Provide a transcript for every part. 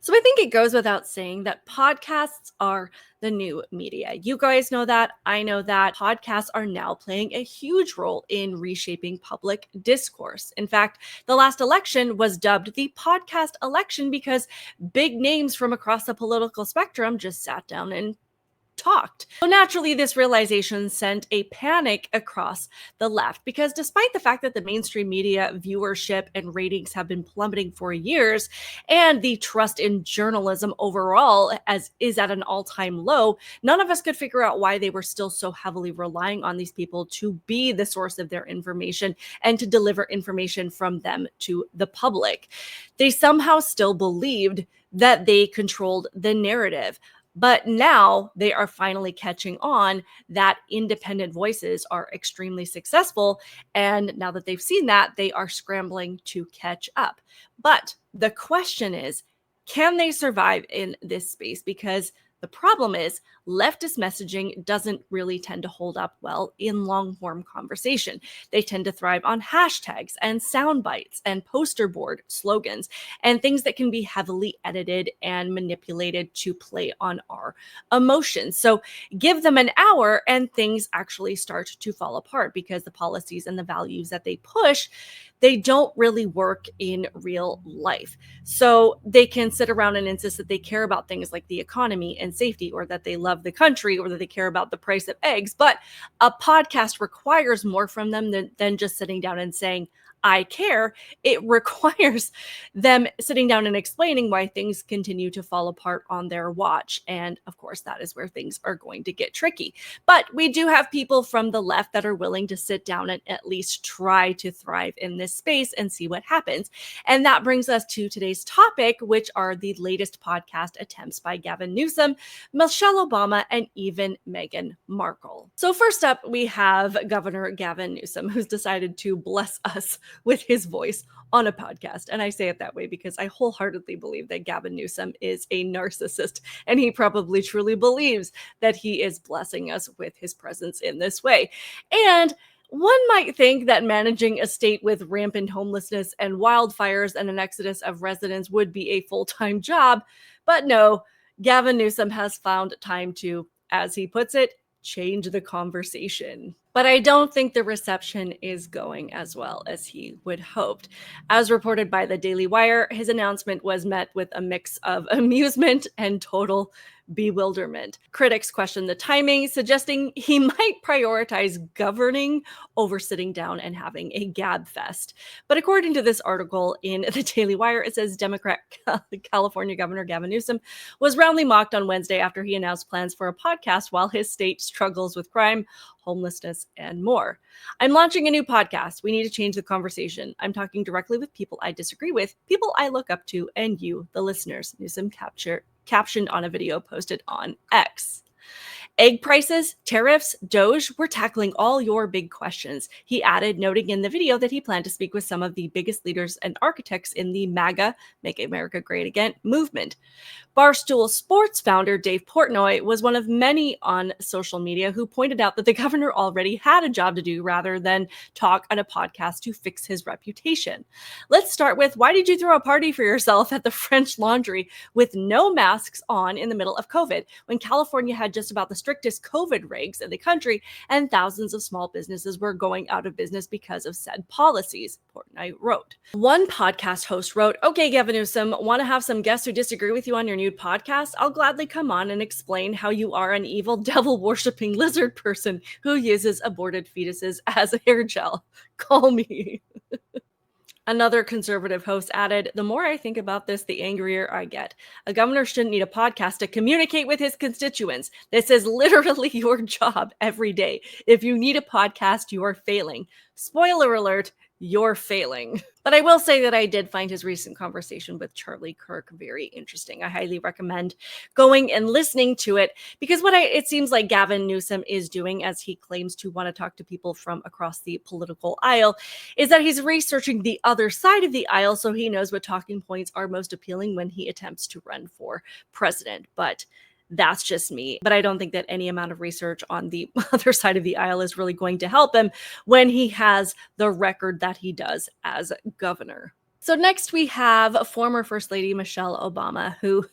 So I think it goes without saying that podcasts are the new media. You guys know that. I know that. Podcasts are now playing a huge role in reshaping public discourse. In fact, the last election was dubbed the podcast election because big names from across the political spectrum just sat down and talked. So naturally, this realization sent a panic across the left because despite the fact that the mainstream media viewership and ratings have been plummeting for years and the trust in journalism overall is at an all-time low, none of us could figure out why they were still so heavily relying on these people to be the source of their information and to deliver information from them to the public. They somehow still believed that they controlled the narrative. But now they are finally catching on that independent voices are extremely successful. And now that they've seen that, they are scrambling to catch up. But the question is, can they survive in this space? Because the problem is leftist messaging doesn't really tend to hold up well in long form conversation. They tend to thrive on hashtags and sound bites and poster board slogans and things that can be heavily edited and manipulated to play on our emotions. So give them an hour and things actually start to fall apart because the policies and the values that they push, they don't really work in real life. So they can sit around and insist that they care about things like the economy and safety, or that they love the country, or that they care about the price of eggs. But a podcast requires more from them than just sitting down and saying, I care. It requires them sitting down and explaining why things continue to fall apart on their watch. And of course, that is where things are going to get tricky. But we do have people from the left that are willing to sit down and at least try to thrive in this space and see what happens. And that brings us to today's topic, which are the latest podcast attempts by Gavin Newsom, Michelle Obama, and even Meghan Markle. So first up, we have Governor Gavin Newsom, who's decided to bless us with his voice on a podcast. And I say it that way because I wholeheartedly believe that Gavin Newsom is a narcissist, and he probably truly believes that he is blessing us with his presence in this way. And one might think that managing a state with rampant homelessness and wildfires and an exodus of residents would be a full-time job, but no, Gavin Newsom has found time to, as he puts it, change the conversation. But I don't think the reception is going as well as he would hoped. As reported by the Daily Wire, his announcement was met with a mix of amusement and total bewilderment. Critics question the timing, suggesting he might prioritize governing over sitting down and having a gab fest. But according to this article in the Daily Wire, it says Democrat California Governor Gavin Newsom was roundly mocked on Wednesday after he announced plans for a podcast while his state struggles with crime, homelessness, and more. I'm launching a new podcast. We need to change the conversation. I'm talking directly with people I disagree with, people I look up to, and you, the listeners, Newsom captioned on a video posted on X. Egg prices, tariffs, Doge, we're tackling all your big questions, he added, noting in the video that he planned to speak with some of the biggest leaders and architects in the MAGA, Make America Great Again movement. Barstool Sports founder Dave Portnoy was one of many on social media who pointed out that the governor already had a job to do rather than talk on a podcast to fix his reputation. Let's start with, why did you throw a party for yourself at the French Laundry with no masks on in the middle of COVID, when California had just about the strictest COVID regs in the country and thousands of small businesses were going out of business because of said policies, Portnoy wrote. One podcast host wrote, okay, Gavin Newsom, want to have some guests who disagree with you on your new podcast? I'll gladly come on and explain how you are an evil devil-worshipping lizard person who uses aborted fetuses as hair gel. Call me. Another conservative host added, the more I think about this, the angrier I get. A governor shouldn't need a podcast to communicate with his constituents. This is literally your job every day. If you need a podcast, you are failing. Spoiler alert, you're failing. But I will say that I did find his recent conversation with Charlie Kirk very interesting. I highly recommend going and listening to it, because what it seems like Gavin Newsom is doing, as he claims to want to talk to people from across the political aisle, is that he's researching the other side of the aisle so he knows what talking points are most appealing when he attempts to run for president. But that's just me. But I don't think that any amount of research on the other side of the aisle is really going to help him when he has the record that he does as governor. So next we have former First Lady Michelle Obama, who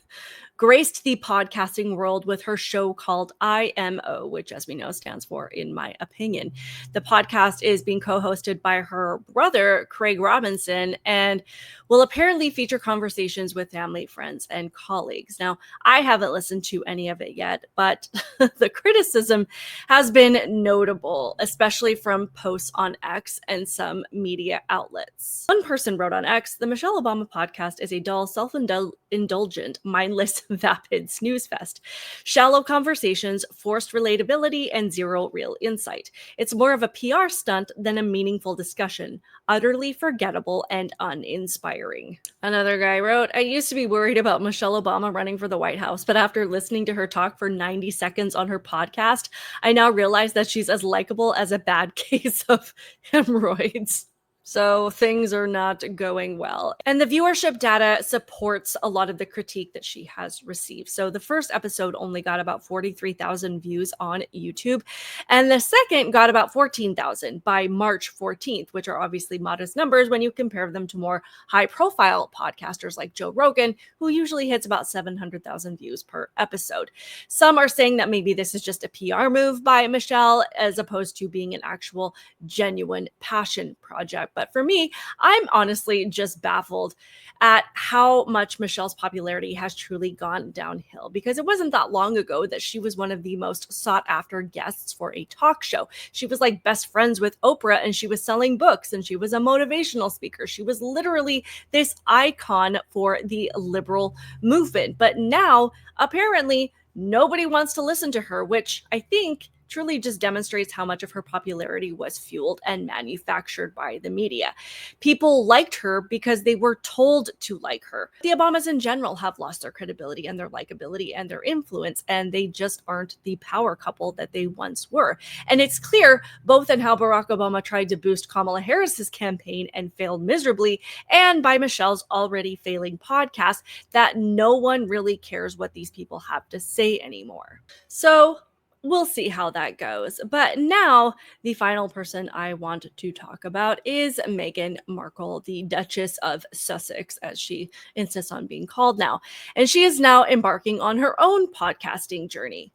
graced the podcasting world with her show called IMO, which, as we know, stands for In My Opinion. The podcast is being co-hosted by her brother, Craig Robinson, and will apparently feature conversations with family, friends, and colleagues. Now, I haven't listened to any of it yet, but the criticism has been notable, especially from posts on X and some media outlets. One person wrote on X, "The Michelle Obama podcast is a dull, self-indulgent, mindless, vapid snooze fest. Shallow conversations, forced relatability, and zero real insight. It's more of a PR stunt than a meaningful discussion. Utterly forgettable and uninspiring." Another guy wrote, "I used to be worried about Michelle Obama running for the White House, but after listening to her talk for 90 seconds on her podcast, I now realize that she's as likable as a bad case of hemorrhoids." So things are not going well. And the viewership data supports a lot of the critique that she has received. So the first episode only got about 43,000 views on YouTube, and the second got about 14,000 by March 14th, which are obviously modest numbers when you compare them to more high-profile podcasters like Joe Rogan, who usually hits about 700,000 views per episode. Some are saying that maybe this is just a PR move by Michelle as opposed to being an actual genuine passion project. But for me, I'm honestly just baffled at how much Michelle's popularity has truly gone downhill, because it wasn't that long ago that she was one of the most sought after guests for a talk show. She was like best friends with Oprah, and she was selling books, and she was a motivational speaker. She was literally this icon for the liberal movement. But now, apparently, nobody wants to listen to her, which I think truly just demonstrates how much of her popularity was fueled and manufactured by the media. People liked her because they were told to like her. The Obamas in general have lost their credibility and their likability and their influence, and they just aren't the power couple that they once were. And it's clear both in how Barack Obama tried to boost Kamala Harris's campaign and failed miserably, and by Michelle's already failing podcast, that no one really cares what these people have to say anymore. So we'll see how that goes. But now, the final person I want to talk about is Meghan Markle, the Duchess of Sussex, as she insists on being called now. And she is now embarking on her own podcasting journey.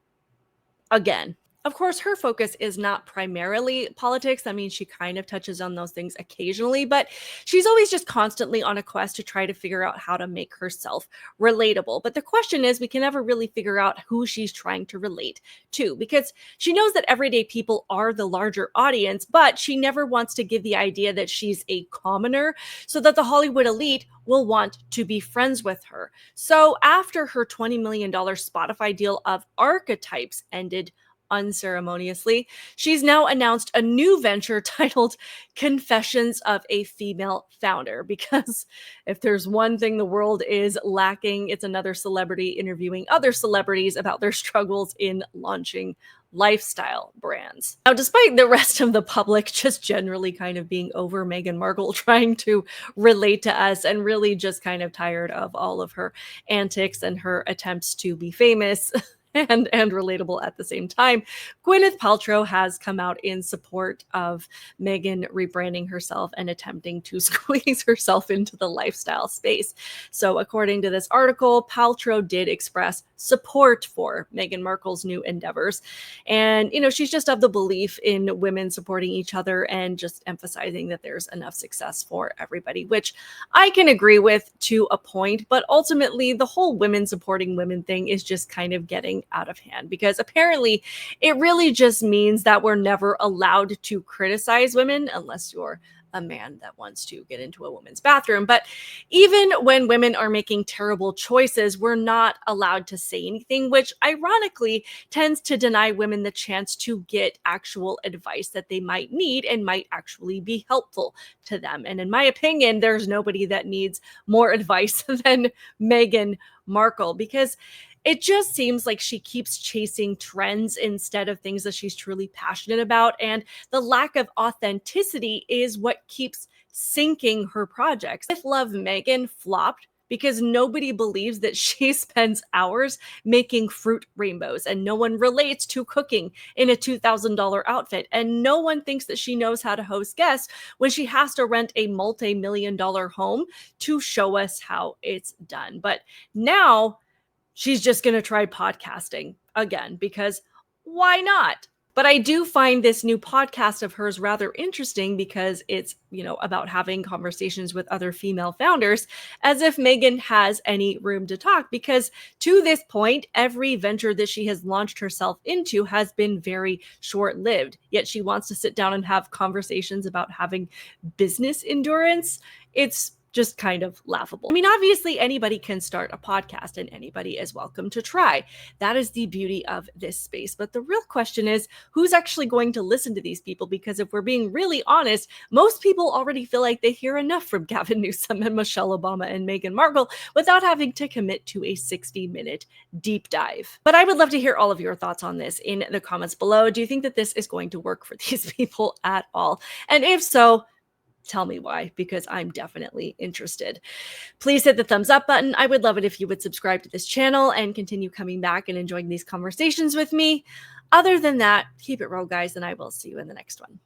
Again. Of course, her focus is not primarily politics. I mean, she kind of touches on those things occasionally, but she's always just constantly on a quest to try to figure out how to make herself relatable. But the question is, we can never really figure out who she's trying to relate to, because she knows that everyday people are the larger audience, but she never wants to give the idea that she's a commoner so that the Hollywood elite will want to be friends with her. So after her $20 million Spotify deal of Archetypes ended unceremoniously, she's now announced a new venture titled Confessions of a Female Founder, because if there's one thing the world is lacking, it's another celebrity interviewing other celebrities about their struggles in launching lifestyle brands. Now, despite the rest of the public just generally kind of being over Meghan Markle trying to relate to us and really just kind of tired of all of her antics and her attempts to be famous and relatable at the same time, Gwyneth Paltrow has come out in support of Meghan rebranding herself and attempting to squeeze herself into the lifestyle space. So according to this article, Paltrow did express support for Meghan Markle's new endeavors. And, she's just of the belief in women supporting each other and just emphasizing that there's enough success for everybody, which I can agree with to a point. But ultimately, the whole women supporting women thing is just kind of getting out of hand, because apparently it really just means that we're never allowed to criticize women unless you're a man that wants to get into a woman's bathroom. But even when women are making terrible choices, we're not allowed to say anything, which ironically tends to deny women the chance to get actual advice that they might need and might actually be helpful to them. And in my opinion, there's nobody that needs more advice than Meghan Markle, because it just seems like she keeps chasing trends instead of things that she's truly passionate about. And the lack of authenticity is what keeps sinking her projects. If Love Meghan flopped, because nobody believes that she spends hours making fruit rainbows, and no one relates to cooking in a $2,000 outfit, and no one thinks that she knows how to host guests when she has to rent a multi-million-dollar home to show us how it's done. But now she's just going to try podcasting again because why not? But I do find this new podcast of hers rather interesting because it's, about having conversations with other female founders, as if Meghan has any room to talk. Because to this point, every venture that she has launched herself into has been very short-lived. Yet she wants to sit down and have conversations about having business endurance. It's just kind of laughable. I mean, obviously anybody can start a podcast and anybody is welcome to try. That is the beauty of this space. But the real question is, who's actually going to listen to these people? Because if we're being really honest, most people already feel like they hear enough from Gavin Newsom and Michelle Obama and Meghan Markle without having to commit to a 60-minute deep dive. But I would love to hear all of your thoughts on this in the comments below. Do you think that this is going to work for these people at all? And if so, tell me why, because I'm definitely interested. Please hit the thumbs up button. I would love it if you would subscribe to this channel and continue coming back and enjoying these conversations with me. Other than that, keep it real, guys, and I will see you in the next one.